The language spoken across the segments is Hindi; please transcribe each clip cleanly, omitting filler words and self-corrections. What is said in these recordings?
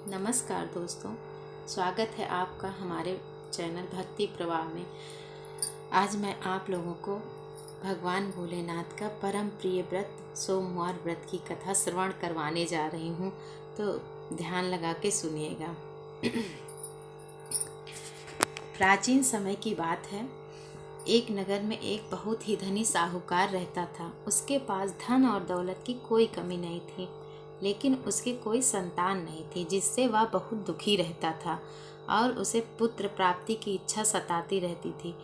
नमस्कार दोस्तों, स्वागत है आपका हमारे चैनल भक्ति प्रवाह में। आज मैं आप लोगों को भगवान भोलेनाथ का परम प्रिय व्रत सोमवार व्रत की कथा श्रवण करवाने जा रही हूँ, तो ध्यान लगा के सुनिएगा। प्राचीन समय की बात है। एक नगर में एक बहुत ही धनी साहूकार रहता था। उसके पास धन और दौलत की कोई कमी नहीं थी, लेकिन उसकी कोई संतान नहीं थी, जिससे वह बहुत दुखी रहता था और उसे पुत्र प्राप्ति की इच्छा सताती रहती थी।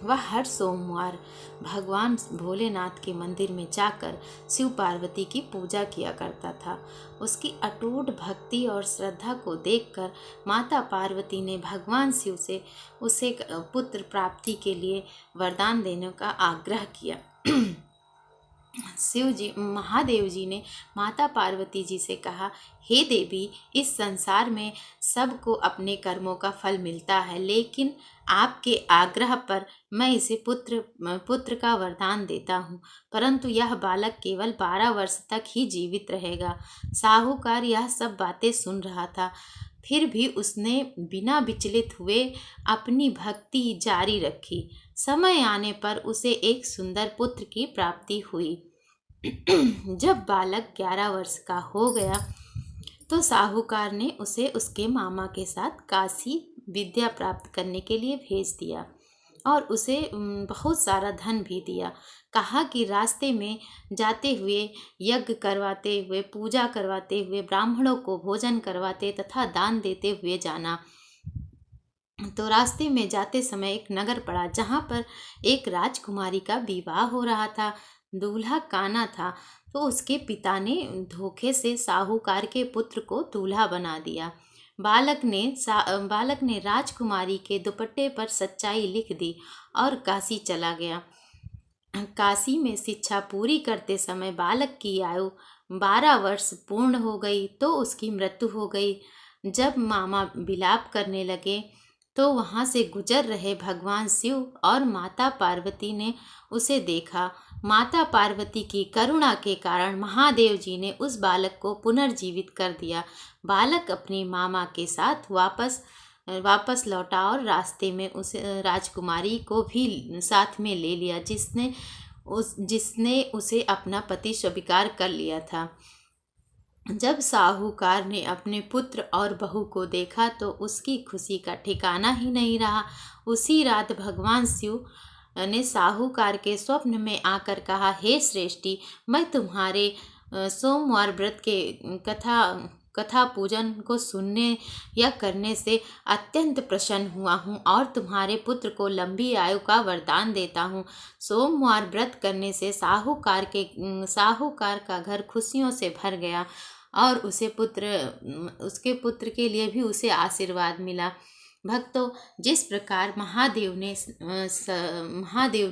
वह हर सोमवार भगवान भोलेनाथ के मंदिर में जाकर शिव पार्वती की पूजा किया करता था। उसकी अटूट भक्ति और श्रद्धा को देखकर माता पार्वती ने भगवान शिव से उसे पुत्र प्राप्ति के लिए वरदान देने का आग्रह किया। महादेव जी ने माता पार्वती जी से कहा, हे देवी, इस संसार में सबको अपने कर्मों का फल मिलता है, लेकिन आपके आग्रह पर मैं इसे पुत्र का वरदान देता हूँ, परंतु यह बालक केवल 12 वर्ष तक ही जीवित रहेगा। साहूकार यह सब बातें सुन रहा था, फिर भी उसने बिना विचलित हुए अपनी भक्ति जारी रखी। समय आने पर उसे एक सुंदर पुत्र की प्राप्ति हुई। जब बालक 11 वर्ष का हो गया तो साहूकार ने उसे उसके मामा के साथ काशी विद्या प्राप्त करने के लिए भेज दिया और उसे बहुत सारा धन भी दिया। कहा कि रास्ते में जाते हुए यज्ञ करवाते हुए, पूजा करवाते हुए, ब्राह्मणों को भोजन करवाते तथा दान देते हुए जाना। तो रास्ते में जाते समय एक नगर पड़ा, जहाँ पर एक राजकुमारी का विवाह हो रहा था। दूल्हा काना था, तो उसके पिता ने धोखे से साहूकार के पुत्र को दूल्हा बना दिया। बालक ने राजकुमारी के दुपट्टे पर सच्चाई लिख दी और काशी चला गया। काशी में शिक्षा पूरी करते समय बालक की आयु 12 वर्ष पूर्ण हो गई तो उसकी मृत्यु हो गई। जब मामा विलाप करने लगे तो वहाँ से गुजर रहे भगवान शिव और माता पार्वती ने उसे देखा। माता पार्वती की करुणा के कारण महादेव जी ने उस बालक को पुनर्जीवित कर दिया। बालक अपनी मामा के साथ वापस लौटा और रास्ते में उस राजकुमारी को भी साथ में ले लिया, जिसने उसे अपना पति स्वीकार कर लिया था। जब साहूकार ने अपने पुत्र और बहू को देखा तो उसकी खुशी का ठिकाना ही नहीं रहा। उसी रात भगवान शिव ने साहूकार के स्वप्न में आकर कहा, हे श्रेष्ठी, मैं तुम्हारे सोमवार व्रत के कथा पूजन को सुनने या करने से अत्यंत प्रसन्न हुआ हूँ और तुम्हारे पुत्र को लंबी आयु का वरदान देता हूँ। सोमवार व्रत करने से साहूकार का घर खुशियों से भर गया और उसके पुत्र के लिए भी उसे आशीर्वाद मिला। भक्तों, जिस प्रकार महादेव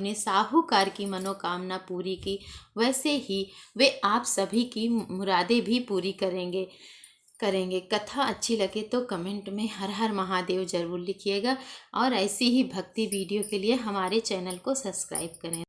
ने साहूकार की मनोकामना पूरी की, वैसे ही वे आप सभी की मुरादें भी पूरी करेंगे। कथा अच्छी लगे तो कमेंट में हर हर महादेव जरूर लिखिएगा और ऐसी ही भक्ति वीडियो के लिए हमारे चैनल को सब्सक्राइब करें।